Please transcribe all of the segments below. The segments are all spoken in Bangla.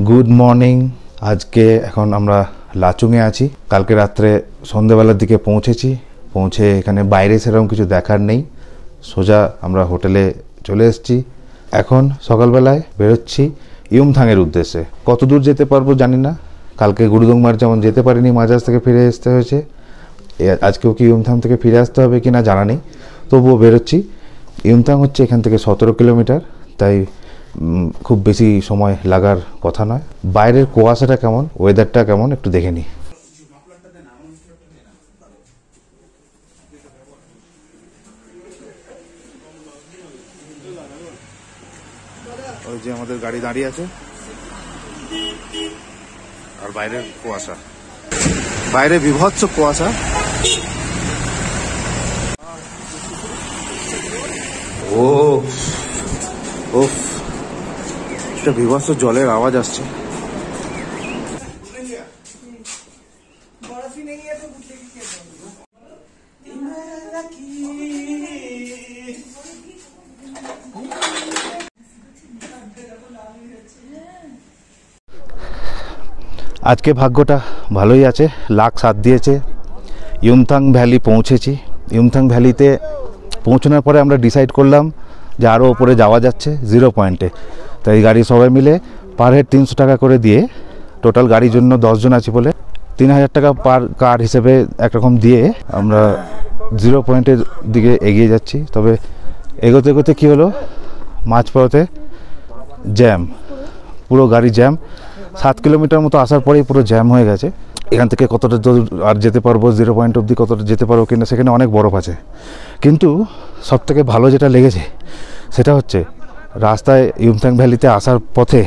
Good morning. আজকে এখন আমরা লাচুংয়ে আছি। কালকে রাত্রে সন্ধ্যেবেলার দিকে পৌঁছে এখানে বাইরে সেরকম কিছু দেখার নেই, সোজা আমরা হোটেলে চলে এসেছি। এখন সকালবেলায় বেরোচ্ছি ইয়ুমথাংয়ের উদ্দেশ্যে। কত দূর যেতে পারবো জানি না। কালকে গুরুদংমার যেমন যেতে পারিনি, মাঝাজ থেকে ফিরে আসতে হয়েছে, আজকেও কি ইয়ুমথাং থেকে ফিরে আসতে হবে কি না জানা নেই, তবুও বেরোচ্ছি। ইয়ুমথাং হচ্ছে এখান থেকে 17 কিলোমিটার, তাই খুব বেশি সময় লাগার কথা নয়। বাইরের কুয়াশাটা কেমন, ওয়েদারটা কেমন একটু দেখে নিই। ওই যে আমাদের গাড়ি দাঁড়িয়ে আছে, আর বাইরের কুয়াশা, বাইরে বিভৎস কুয়াশা। ও ওফ, একটা বিভৎস জলের আওয়াজ আসছে। আজকে ভাগ্যটা ভালোই আছে, লাক সাথ দিয়েছে। ইয়ুমথাং ভ্যালি পৌঁছেছি। ইয়ুমথাং ভ্যালিতে পৌঁছানোর পরে আমরা ডিসাইড করলাম যে আরও ওপরে যাওয়া যাচ্ছে 0 পয়েন্টে। তাই গাড়ি সবাই মিলে পার হেড 300 টাকা করে দিয়ে, টোটাল গাড়ির জন্য 10 জন আছি বলে 3000 টাকা পার কার হিসেবে একরকম দিয়ে আমরা 0 পয়েন্টের দিকে এগিয়ে যাচ্ছি। তবে এগোতে এগোতে কী হলো, মাঝপথে জ্যাম, পুরো গাড়ি জ্যাম। 7 কিলোমিটার মতো আসার পরেই পুরো জ্যাম হয়ে গেছে। এখান থেকে কতটা আর যেতে পারবো, 0 পয়েন্ট অবধি কতটা যেতে পারবো কিনা, সেখানে অনেক বরফ আছে। কিন্তু সবথেকে ভালো যেটা লেগেছে সেটা হচ্ছে রাস্তায় ইয়ুমথাং ভ্যালিতে আসার পথে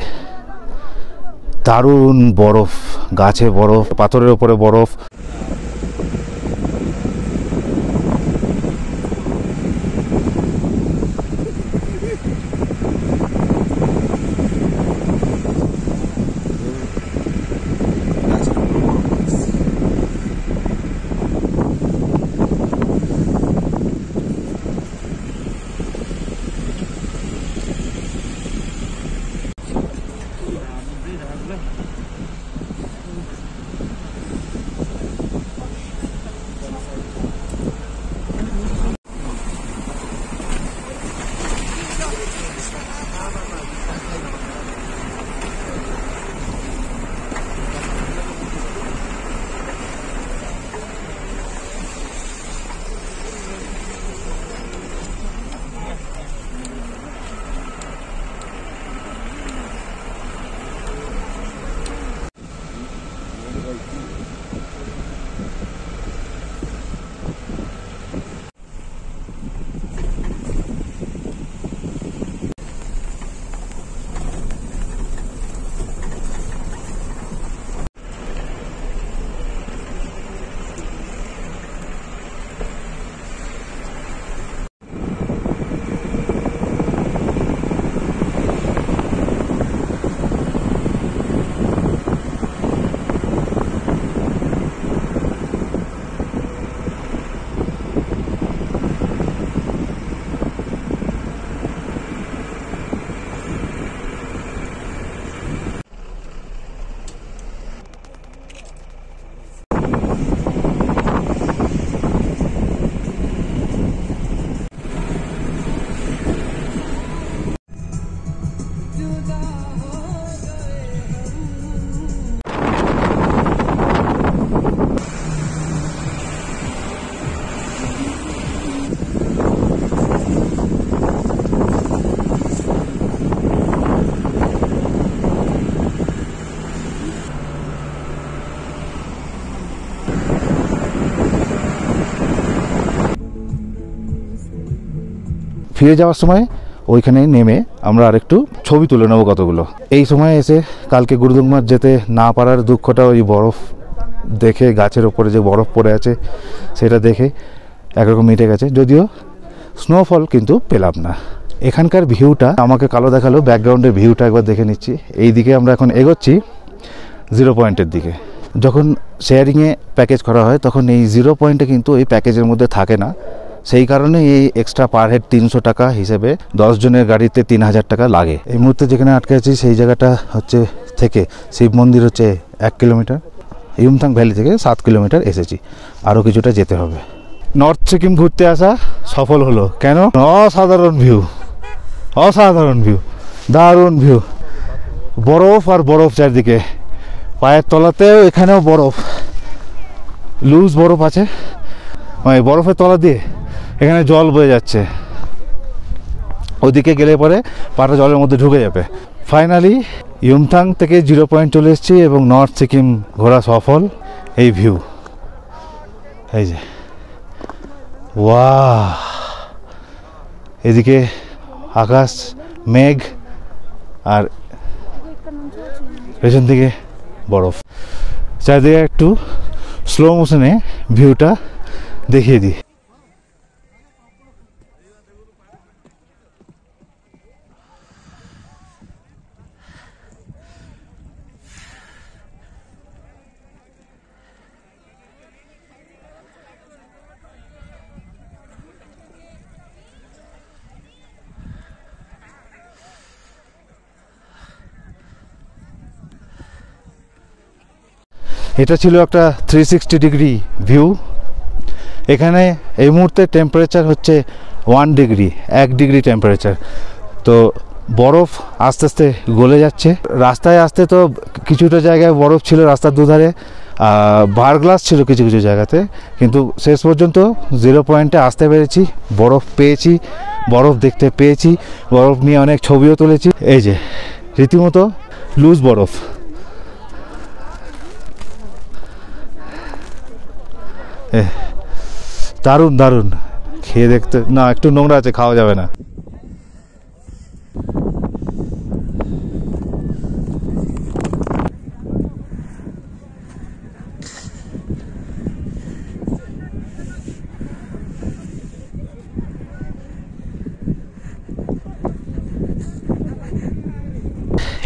দারুণ বরফ, গাছে বরফ, পাথরের ওপরে বরফ। ফিরে যাওয়ার সময় ওইখানে নেমে আমরা আরেকটু ছবি তুলে নেবো কতগুলো। এই সময় এসে কালকে গুরুদংমার যেতে না পারার দুঃখটা, ওই বরফ দেখে, গাছের ওপরে যে বরফ পড়ে আছে সেটা দেখে একরকম মিটে গেছে। যদিও স্নোফল কিন্তু পেলাম না। এখানকার ভিউটা আমাকে কালো দেখালো, ব্যাকগ্রাউন্ডের ভিউটা একবার দেখে নিচ্ছি। এই দিকে আমরা এখন এগোচ্ছি 0 পয়েন্টের দিকে। যখন শেয়ারিংয়ে প্যাকেজ করা হয় তখন এই 0 পয়েন্টে কিন্তু এই প্যাকেজের মধ্যে থাকে না, সেই কারণে এই এক্সট্রা পার হেড 300 টাকা হিসেবে 10 জনের গাড়িতে 3000 টাকা লাগে। এই মুহূর্তে যেখানে আটকে আছি সেই জায়গাটা হচ্ছে থেকে শিব মন্দির হচ্ছে 1 কিলোমিটার, ইউমথাং ভ্যালি থেকে 7 কিলোমিটার এসেছি, আরও কিছুটা যেতে হবে। নর্থ সিকিম ঘুরতে আসা সফল হলো। কেন? অসাধারণ ভিউ, অসাধারণ ভিউ, দারুণ ভিউ, বরফ আর বরফ চারদিকে, পায়ের তলাতেও এখানেও বরফ, লুজ বরফ আছে, মানে বরফের তলা দিয়ে এখানে জল বয়ে যাচ্ছে, ওদিকে গেলে পরে পাটা জলের মধ্যে ঢুকে যাবে। ফাইনালি ইউমথাং থেকে 0 পয়েন্ট চলে এসেছি এবং নর্থ সিকিম ঘোরা সফল। এই ভিউ, এই যে ওয়াও, এদিকে আকাশ মেঘ আর পেছন দিকে বরফ, চারিদিকে একটু স্লো মোশনে ভিউটা দেখিয়ে দিই। এটা ছিল একটা 360 ডিগ্রি ভিউ। এখানে এই মুহূর্তে টেম্পারেচার হচ্ছে 1 ডিগ্রি, 1 ডিগ্রি টেম্পারেচার। তো বরফ আস্তে আস্তে গলে যাচ্ছে। রাস্তায় আসতে তো কিছুটা জায়গায় বরফ ছিল রাস্তার দুধারে, বার গ্লাস ছিল কিছু কিছু জায়গাতে, কিন্তু শেষ পর্যন্ত 0 পয়েন্টে আসতে পেরেছি, বরফ পেয়েছি, বরফ দেখতে পেয়েছি, বরফ নিয়ে অনেক ছবিও তুলেছি। এই যে রীতিমতো লুজ বরফ। দারুণ দারুণ, খেয়ে দেখতে, না একটু নোংরা আছে, খাওয়া যাবে না।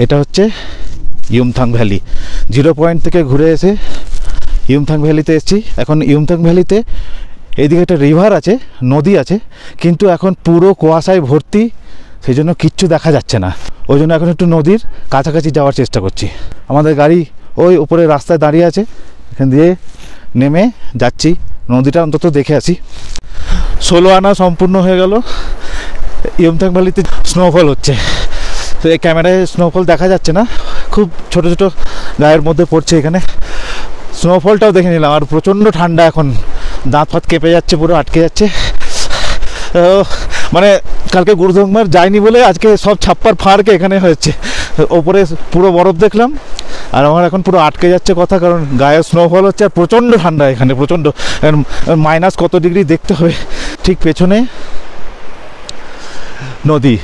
এটা হচ্ছে ইউমথাং ভ্যালি। 0 পয়েন্ট থেকে ঘুরে এসে ইউমথাং ভ্যালিতে এসেছি। এখন ইউমথাং ভ্যালিতে এইদিকে একটা রিভার আছে, নদী আছে, কিন্তু এখন পুরো কুয়াশায় ভর্তি, সেই জন্য কিচ্ছু দেখা যাচ্ছে না। ওই জন্য এখন একটু নদীর কাছাকাছি যাওয়ার চেষ্টা করছি। আমাদের গাড়ি ওই উপরে রাস্তায় দাঁড়িয়ে আছে, এখান দিয়ে নেমে যাচ্ছি, নদীটা অন্তত দেখে আসি। 16 আনা সম্পূর্ণ হয়ে গেল। ইউমথাং ভ্যালিতে স্নোফল হচ্ছে, তো এই ক্যামেরায় স্নোফল দেখা যাচ্ছে না, খুব ছোট ছোট গায়ের মধ্যে পড়ছে। এখানে স্নোফলটাও দেখে নিলাম। আর প্রচণ্ড ঠান্ডা, এখন দাঁত ফাত কেঁপে যাচ্ছে, পুরো আটকে যাচ্ছে। মানে কালকে গুরুদংমার যায়নি বলে আজকে সব ছাপ্পার ফাড়কে এখানে হয়েছে। ওপরে পুরো বরফ দেখলাম, আর আমার এখন পুরো আটকে যাচ্ছে কথা, কারণ গায়ে স্নোফল হচ্ছে আর প্রচণ্ড ঠান্ডা এখানে, প্রচণ্ড মাইনাস কত ডিগ্রি দেখতে হবে। ঠিক পেছনে নদী।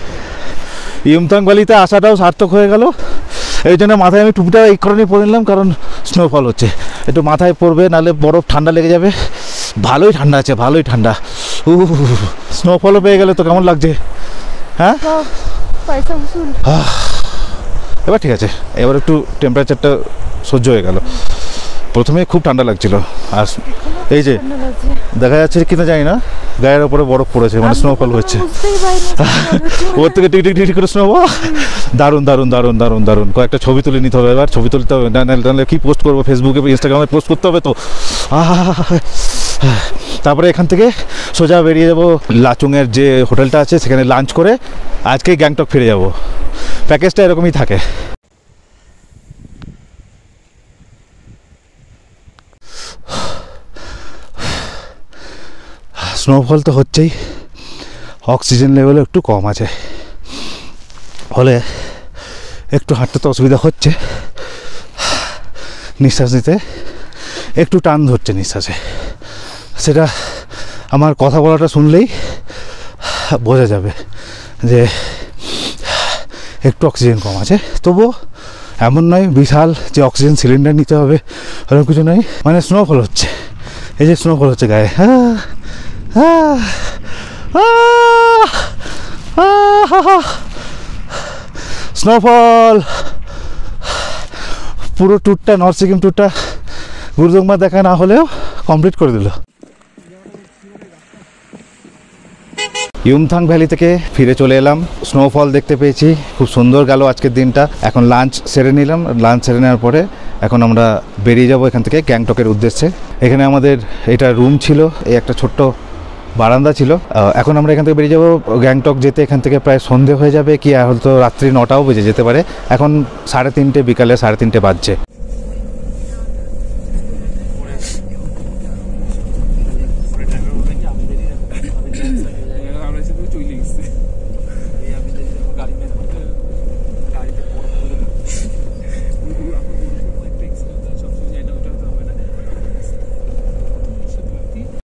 ইউমথাং ভ্যালিতে আসাটাও সার্থক হয়ে গেল। এই জন্য মাথায় আমি টুপিটা এই কারণে পরে নিলাম, কারণ স্নোফল হচ্ছে, একটু মাথায় পড়বে, নাহলে বরফ ঠান্ডা লেগে যাবে। ভালোই ঠান্ডা আছে, ভালোই ঠান্ডা। স্নোফলও পেয়ে গেলে তো কেমন লাগছে? হ্যাঁ, এবার ঠিক আছে, এবার একটু টেম্পারেচারটা সহ্য হয়ে গেল। প্রথমে খুব ঠান্ডা লাগছিল, আর এই যে দেখা যাচ্ছে কিনা জানি না, গায়ের ওপরে বরফ পড়েছে, মানে স্নোফল হচ্ছে, ওর থেকে টিক টিক টিক করে স্নো। দারুণ দারুণ দারুণ দারুণ দারুণ। কয়েকটা ছবি তুলে নিতে হবে, এবার ছবি তুলতে হবে, নাহলে কি পোস্ট করবো ফেসবুকে, ইনস্টাগ্রামে পোস্ট করতে হবে তো। তারপরে এখান থেকে সোজা বেরিয়ে যাব লাচুংয়ের যে হোটেলটা আছে, সেখানে লাঞ্চ করে আজকে গ্যাংটক ফিরে যাব। প্যাকেজটা এরকমই থাকে। স্নোফল তো হচ্ছেই, অক্সিজেন লেভেলও একটু কম আছে, ফলে একটু হাঁটতে তো অসুবিধা হচ্ছে, নিঃশ্বাস নিতে একটু টান ধরছে নিঃশ্বাসে। সেটা আমার কথা বলাটা শুনলেই বোঝা যাবে যে একটু অক্সিজেন কম আছে। তবুও এমন নয় বিশাল যে অক্সিজেন সিলিন্ডার নিতে হবে, এরকম কিছু নয়। মানে স্নোফল হচ্ছে, এই যে স্নোফল হচ্ছে গায়ে। স্নোফল। পুরো ট্যুরটা, নর্থ সিকিম ট্যুরটা গুরুদংমা দেখা না হলেও কমপ্লিট করে দিল। ইউমথাং ভ্যালি থেকে ফিরে চলে এলাম, স্নোফল দেখতে পেয়েছি, খুব সুন্দর গেল আজকের দিনটা। এখন লাঞ্চ সেরে নিলাম, লাঞ্চ সেরে নেওয়ার পরে এখন আমরা বেরিয়ে যাব এখান থেকে গ্যাংটকের উদ্দেশ্যে। এখানে আমাদের এটা রুম ছিল, এই একটা ছোট্ট বারান্দা ছিল। এখন আমরা এখান থেকে বেরিয়ে যাব গ্যাংটক যেতে। এখান থেকে প্রায় সন্ধে হয়ে যাবে, কি হয়তো রাত্রি 9টাও বেজে যেতে পারে। এখন 3:30, বিকালে 3:30 বাজছে।